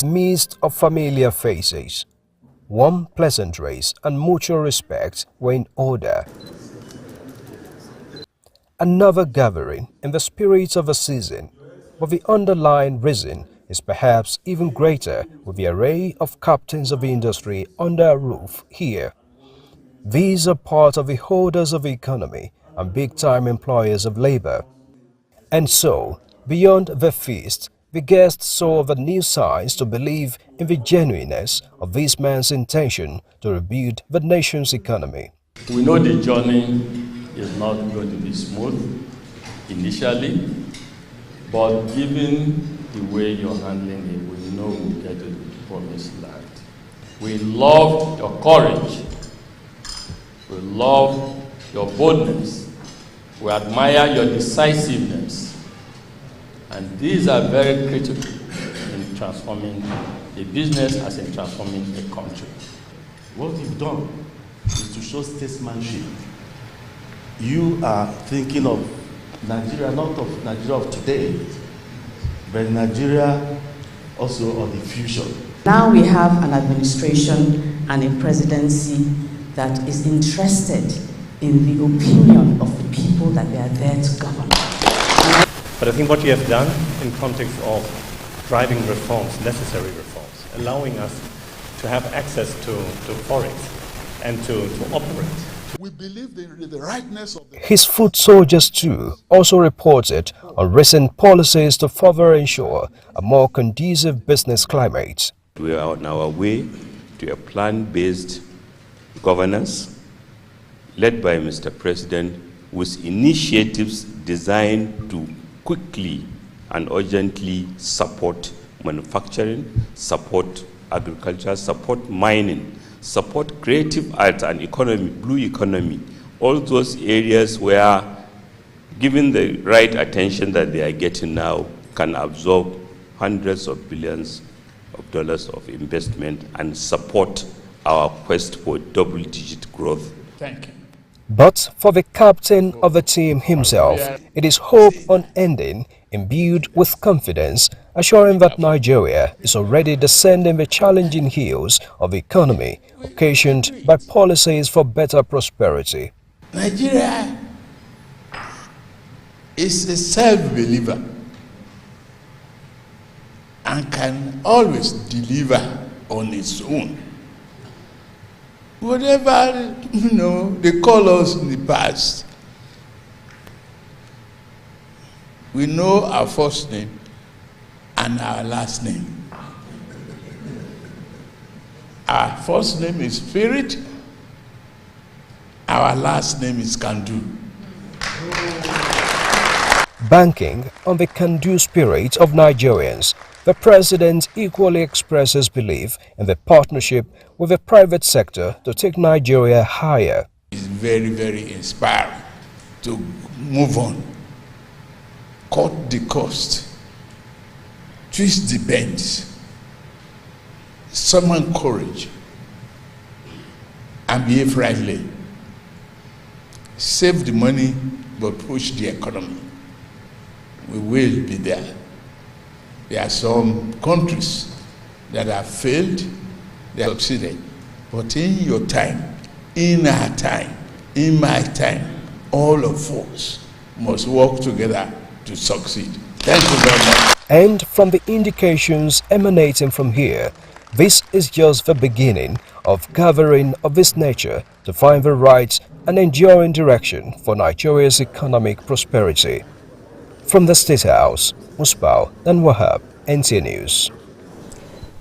Amidst of familiar faces, warm pleasantries and mutual respect were in order. Another gathering in the spirit of a season, but the underlying reason is perhaps even greater with the array of captains of industry under a roof here. These are part of the holders of the economy and big-time employers of labor. And so, beyond the feast, the guests saw the new signs to believe in the genuineness of this man's intention to rebuild the nation's economy. We know the journey is not going to be smooth initially, but given the way you're handling it, we know we'll get to the promised land. We love your courage. We love your boldness. We admire your decisiveness. And these are very critical in transforming a business as in transforming a country. What you've done is to show statesmanship. You are thinking of Nigeria, not of Nigeria of today, but Nigeria also of the future. Now we have an administration and a presidency that is interested in the opinion of the people that they are there to govern. But I think what you have done in context of driving reforms, necessary reforms, allowing us to have access to forex and to operate. We believe in the rightness of the... His foot soldiers too also reported on recent policies to further ensure a more conducive business climate. We are on our way to a plan-based governance led by Mr. President with initiatives designed to quickly and urgently support manufacturing, support agriculture, support mining, support creative arts and economy, blue economy, all those areas where, given the right attention that they are getting now, can absorb hundreds of billions of dollars of investment and support our quest for double-digit growth. Thank you. But for the captain of the team himself, it is hope unending, imbued with confidence, assuring that Nigeria is already descending the challenging hills of the economy, occasioned by policies for better prosperity. Nigeria is a self-believer and can always deliver on its own. Whatever, they call us in the past, we know our first name and our last name. Our first name is Spirit, our last name is Kandu. Banking on the can-do spirit of Nigerians, the president equally expresses belief in the partnership with the private sector to take Nigeria higher. It's very, very inspiring to move on, cut the cost, twist the bends, summon courage, and behave rightly. Save the money, but push the economy. We will be there. There are some countries that have failed, they have succeeded. But in your time, in our time, in my time, all of us must work together to succeed. Thank you very much. And from the indications emanating from here, this is just the beginning of gathering of this nature to find the right and enduring direction for Nigeria's economic prosperity. From the State House, Musbao and Wahab, NTA News.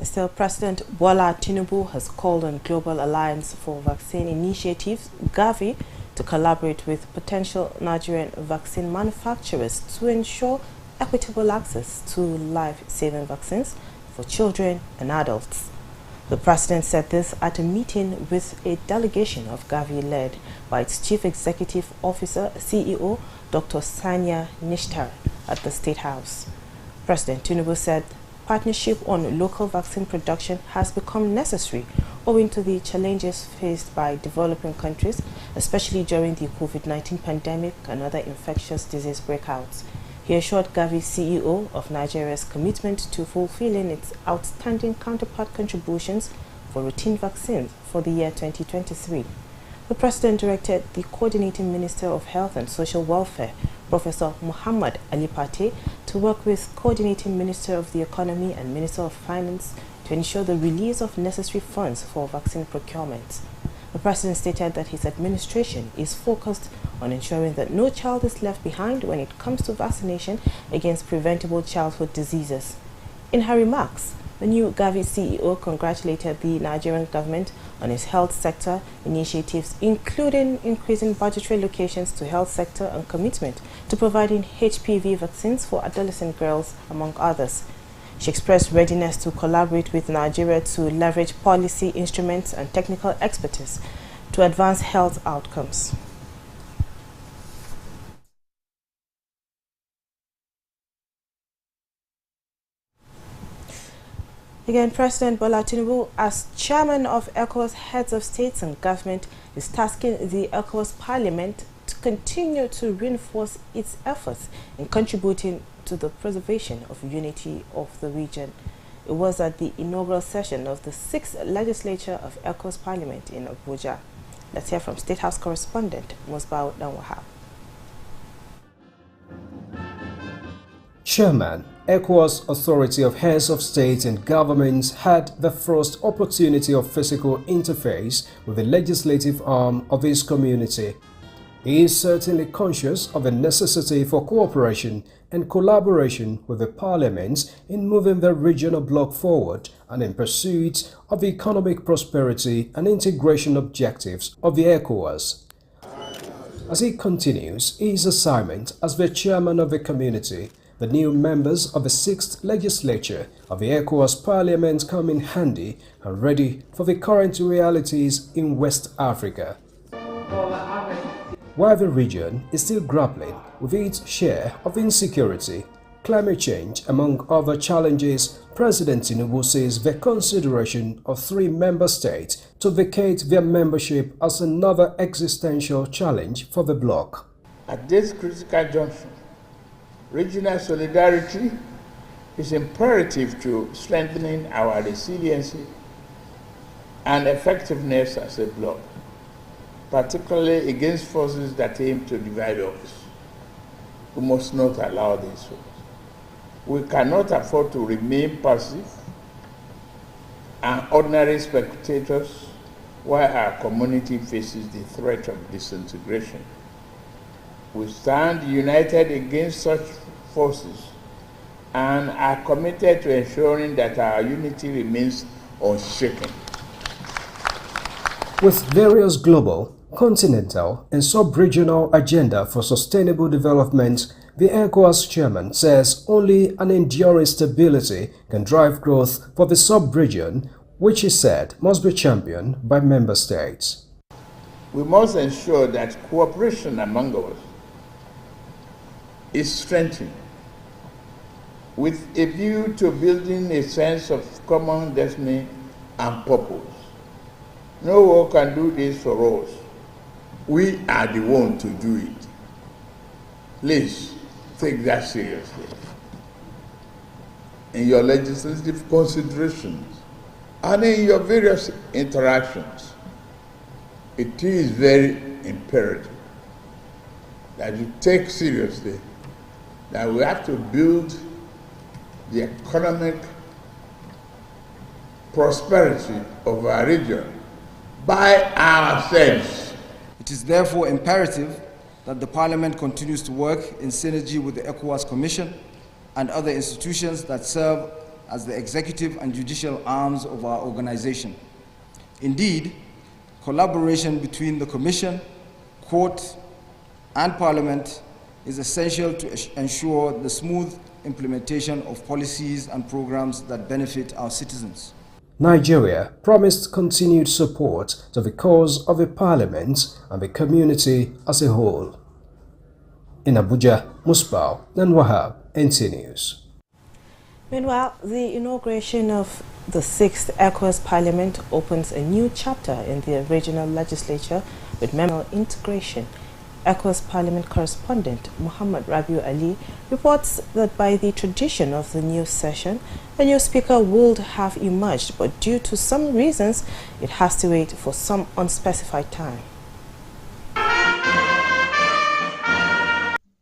Still, President Bola Tinubu has called on Global Alliance for Vaccine Initiatives, Gavi, to collaborate with potential Nigerian vaccine manufacturers to ensure equitable access to life-saving vaccines for children and adults. The president said this at a meeting with a delegation of Gavi led by its Chief Executive Officer, CEO, Dr. Sanya Nishtar, at the State House. President Tinubu said partnership on local vaccine production has become necessary owing to the challenges faced by developing countries, especially during the COVID-19 pandemic and other infectious disease breakouts. He assured Gavi CEO of Nigeria's commitment to fulfilling its outstanding counterpart contributions for routine vaccines for the year 2023. The President directed the Coordinating Minister of Health and Social Welfare, Professor Muhammad Ali Pate, to work with Coordinating Minister of the Economy and Minister of Finance to ensure the release of necessary funds for vaccine procurement. The President stated that his administration is focused on ensuring that no child is left behind when it comes to vaccination against preventable childhood diseases. In her remarks, the new Gavi CEO congratulated the Nigerian government on its health sector initiatives, including increasing budgetary allocations to health sector and commitment to providing HPV vaccines for adolescent girls, among others. She expressed readiness to collaborate with Nigeria to leverage policy instruments and technical expertise to advance health outcomes. Again, President Bola Tinubu, as chairman of ECOWAS Heads of States and Government, is tasking the ECOWAS Parliament to continue to reinforce its efforts in contributing to the preservation of unity of the region. It was at the inaugural session of the 6th legislature of ECOWAS Parliament in Abuja. Let's hear from State House correspondent Musbao Danwahab. Chairman, ECOWAS Authority of Heads of States and Governments had the first opportunity of physical interface with the legislative arm of his community. He is certainly conscious of the necessity for cooperation and collaboration with the parliaments in moving the regional bloc forward and in pursuit of the economic prosperity and integration objectives of the ECOWAS. As he continues his assignment as the chairman of the community, the new members of the 6th legislature of the ECOWAS Parliament come in handy and ready for the current realities in West Africa. While the region is still grappling with its share of insecurity, climate change, among other challenges, President Tinubu says the consideration of 3 member states to vacate their membership as another existential challenge for the bloc. At this critical junction, regional solidarity is imperative to strengthening our resiliency and effectiveness as a bloc, particularly against forces that aim to divide us. We must not allow this. We cannot afford to remain passive and ordinary spectators while our community faces the threat of disintegration. We stand united against such forces and are committed to ensuring that our unity remains unshaken. With various global, continental and sub-regional agenda for sustainable development, the ECOWAS chairman says only an enduring stability can drive growth for the sub-region, which he said must be championed by member states. We must ensure that cooperation among us is strengthened with a view to building a sense of common destiny and purpose. No one can do this for us. We are the one to do it. Please take that seriously. In your legislative considerations and in your various interactions, it is very imperative that you take seriously that we have to build the economic prosperity of our region by ourselves. It is therefore imperative that the Parliament continues to work in synergy with the ECOWAS Commission and other institutions that serve as the executive and judicial arms of our organization. Indeed, collaboration between the Commission, Court, and Parliament is essential to ensure the smooth implementation of policies and programs that benefit our citizens. Nigeria promised continued support to the cause of the parliament and the community as a whole. In Abuja, Musbao Danwahab, NTA News. Meanwhile, the inauguration of the 6th ECOWAS Parliament opens a new chapter in the regional legislature with member integration. ECOWAS Parliament correspondent Muhammad Rabiu Ali reports that by the tradition of the new session, a new speaker would have emerged, but due to some reasons, it has to wait for some unspecified time.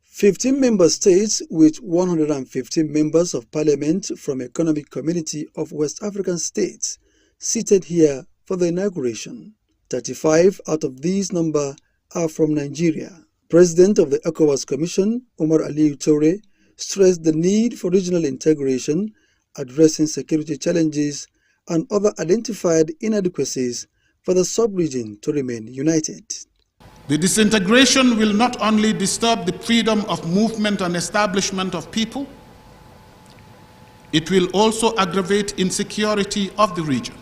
15 member states with 115 members of parliament from Economic Community of West African states seated here for the inauguration. 35 out of these number are from Nigeria. President of the ECOWAS Commission, Omar Aliyu Toure, stressed the need for regional integration, addressing security challenges and other identified inadequacies for the sub-region to remain united. The disintegration will not only disturb the freedom of movement and establishment of people, it will also aggravate insecurity of the region.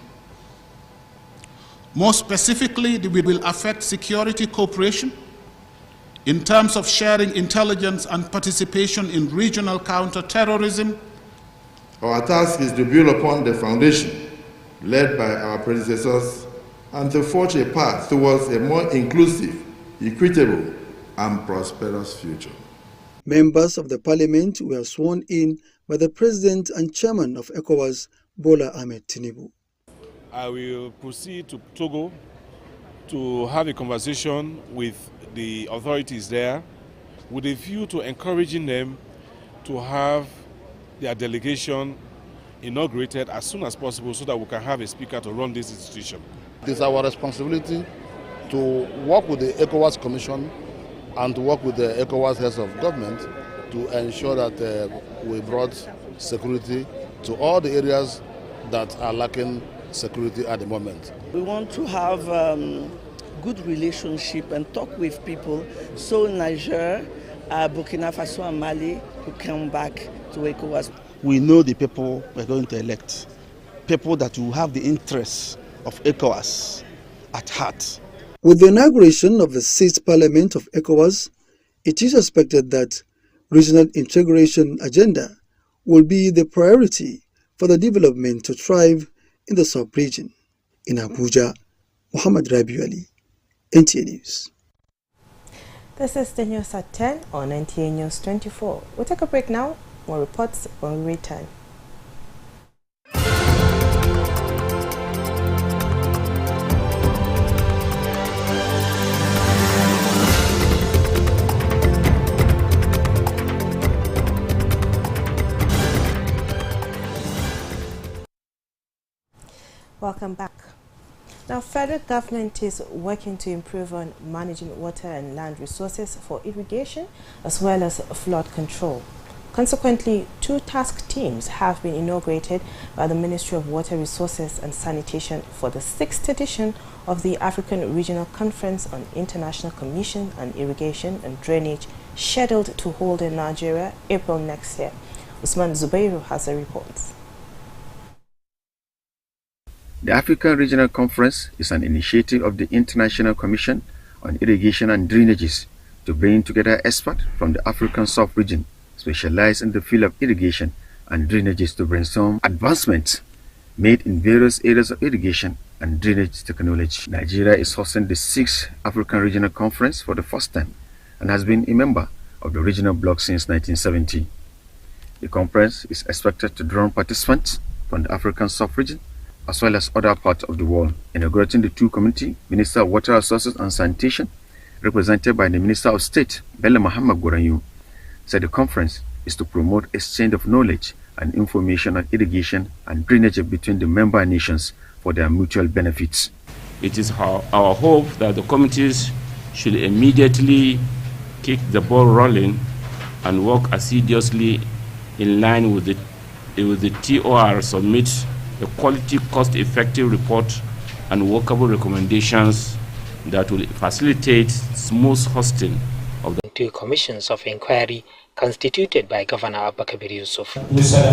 More specifically, it will affect security cooperation in terms of sharing intelligence and participation in regional counter-terrorism. Our task is to build upon the foundation laid by our predecessors and to forge a path towards a more inclusive, equitable, and prosperous future. Members of the parliament were sworn in by the president and chairman of ECOWAS, Bola Ahmed Tinubu. I will proceed to Togo to have a conversation with the authorities there with a view to encouraging them to have their delegation inaugurated as soon as possible so that we can have a speaker to run this institution. It is our responsibility to work with the ECOWAS Commission and to work with the ECOWAS heads of government to ensure that we brought security to all the areas that are lacking security at the moment. We want to have good relationship and talk with people, so Niger, Burkina Faso and Mali who come back to ECOWAS. We know the people we're going to elect, people that will have the interests of ECOWAS at heart. With the inauguration of the 6th Parliament of ECOWAS, it is expected that regional integration agenda will be the priority for the development to thrive in the sub-region. In Abuja, Muhammad Rabiu Ali, NTA News. This is the news at 10 on NTA News 24. We'll take a break now. More reports when we return. Welcome back. Now, federal government is working to improve on managing water and land resources for irrigation as well as flood control. Consequently, 2 task teams have been inaugurated by the Ministry of Water Resources and Sanitation for the 6th edition of the African Regional Conference on International Commission on Irrigation and Drainage, scheduled to hold in Nigeria April next year. Usman Zubairu has a report. The African Regional Conference is an initiative of the International Commission on Irrigation and Drainages to bring together experts from the African sub-region specialized in the field of irrigation and drainages to brainstorm advancements made in various areas of irrigation and drainage technology. Nigeria is hosting the 6th African Regional Conference for the first time and has been a member of the regional bloc since 1970. The conference is expected to draw participants from the African sub-region as well as other parts of the world. Inaugurating the 2 committee, Minister of Water Resources and Sanitation, represented by the Minister of State, Bello Muhammad Goranyu, said the conference is to promote exchange of knowledge and information on irrigation and drainage between the member nations for their mutual benefits. It is our hope that the committees should immediately kick the ball rolling and work assiduously in line with the TOR submit a quality, cost-effective report and workable recommendations that will facilitate smooth hosting of the 2 commissions of inquiry constituted by Governor Abba Kabir Yusuf.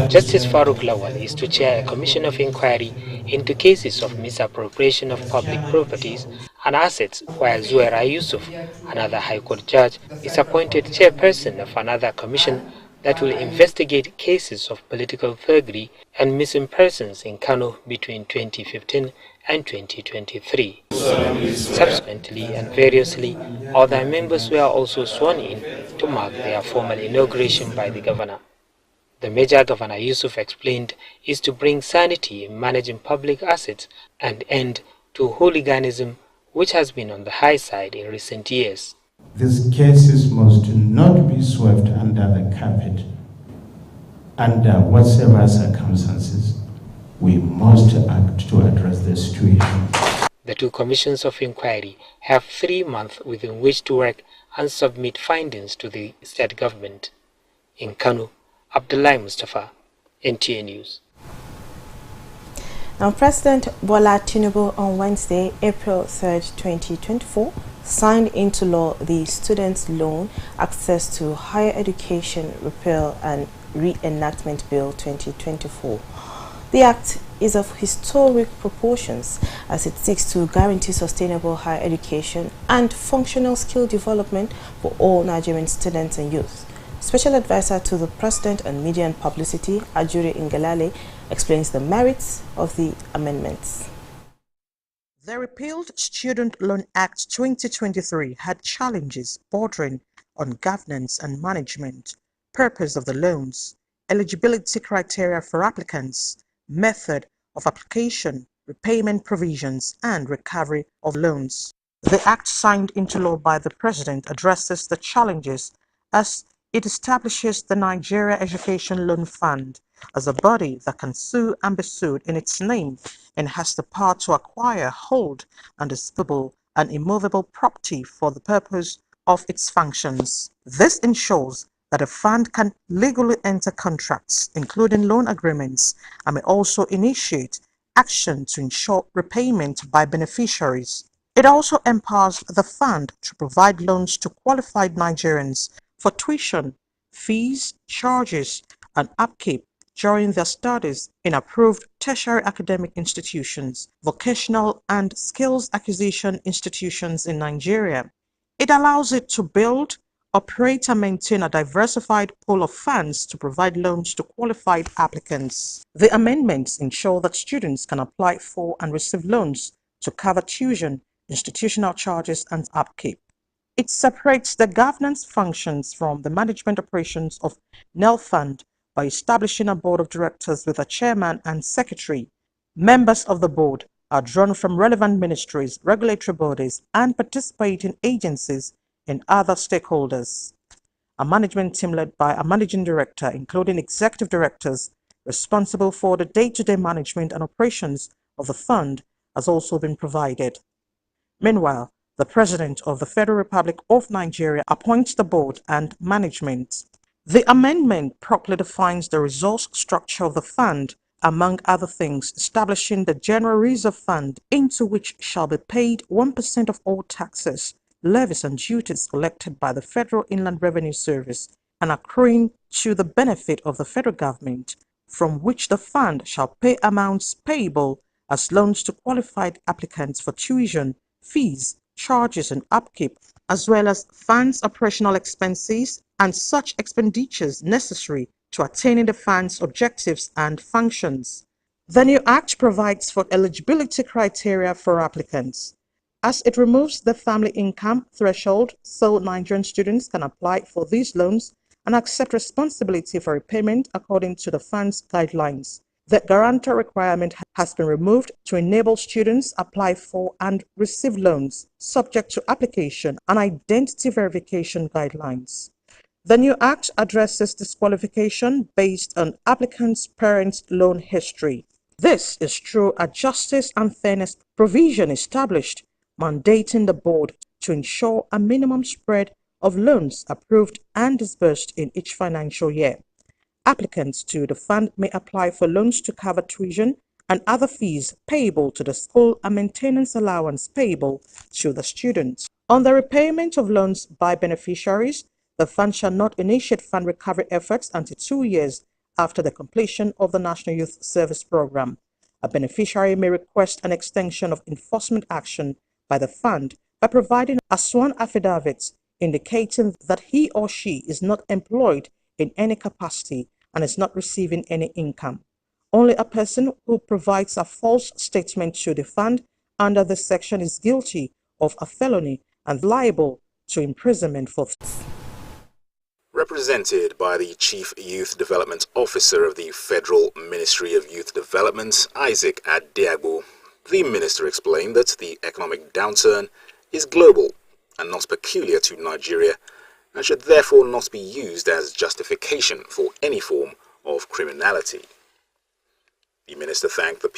Justice Farooq Lawal is to chair a commission of inquiry into cases of misappropriation of public properties and assets, while Zuhaira Yusuf, another High Court judge, is appointed chairperson of another commission that will investigate cases of political thuggery and missing persons in Kano between 2015 and 2023. Subsequently and variously, other members were also sworn in to mark their formal inauguration by the governor. The measure Governor Yusuf explained is to bring sanity in managing public assets and end to hooliganism, which has been on the high side in recent years. These cases must not be swept under the carpet. Under whatever circumstances, we must act to address the situation. The two commissions of inquiry have 3 months within which to work and submit findings to the state government. In Kano, Abdullahi Mustafa, NTA News. Now, President Bola Tinubu on Wednesday, April 3rd, 2024, signed into law the Students' Loan Access to Higher Education Repeal and Reenactment Bill 2024. The act is of historic proportions as it seeks to guarantee sustainable higher education and functional skill development for all Nigerian students and youth. Special Advisor to the President on Media and Publicity, Ajuri Ngelale, explains the merits of the amendments. The repealed Student Loan Act 2023 had challenges bordering on governance and management, purpose of the loans, eligibility criteria for applicants, method of application, repayment provisions, and recovery of loans. The act signed into law by the President addresses the challenges as it establishes the Nigeria Education Loan Fund as a body that can sue and be sued in its name and has the power to acquire, hold, and dispose an immovable property for the purpose of its functions. This ensures that a fund can legally enter contracts, including loan agreements, and may also initiate action to ensure repayment by beneficiaries. It also empowers the fund to provide loans to qualified Nigerians for tuition, fees, charges, and upkeep during their studies in approved tertiary academic institutions, vocational and skills acquisition institutions in Nigeria. It allows it to build, operate and maintain a diversified pool of funds to provide loans to qualified applicants. The amendments ensure that students can apply for and receive loans to cover tuition, institutional charges, and upkeep. It separates the governance functions from the management operations of NEL Fund by establishing a board of directors with a chairman and secretary. Members of the board are drawn from relevant ministries, regulatory bodies, and participating agencies and other stakeholders. A management team led by a managing director, including executive directors, responsible for the day-to-day management and operations of the fund, has also been provided. Meanwhile, the President of the Federal Republic of Nigeria appoints the board and management. The amendment properly defines the resource structure of the fund, among other things, establishing the General Reserve Fund, into which shall be paid 1% of all taxes, levies and duties collected by the Federal Inland Revenue Service and accruing to the benefit of the federal government, from which the fund shall pay amounts payable as loans to qualified applicants for tuition, fees, charges and upkeep, as well as funds operational expenses and such expenditures necessary to attaining the fund's objectives and functions. The new act provides for eligibility criteria for applicants, as it removes the family income threshold so Nigerian students can apply for these loans and accept responsibility for repayment according to the fund's guidelines. The guarantor requirement has been removed to enable students apply for and receive loans subject to application and identity verification guidelines. The new act addresses disqualification based on applicants' parents' loan history. This is through a justice and fairness provision established, mandating the board to ensure a minimum spread of loans approved and disbursed in each financial year. Applicants to the fund may apply for loans to cover tuition and other fees payable to the school and maintenance allowance payable to the students. On the repayment of loans by beneficiaries, the fund shall not initiate fund recovery efforts until 2 years after the completion of the National Youth Service Program. A beneficiary may request an extension of enforcement action by the fund by providing a sworn affidavit indicating that he or she is not employed in any capacity and is not receiving any income. Only a person who provides a false statement to the fund under this section is guilty of a felony and liable to imprisonment for. Represented by the Chief Youth Development Officer of the Federal Ministry of Youth Development, Isaac Adeagbo, the minister explained that the economic downturn is global and not peculiar to Nigeria and should therefore not be used as justification for any form of criminality. The minister thanked the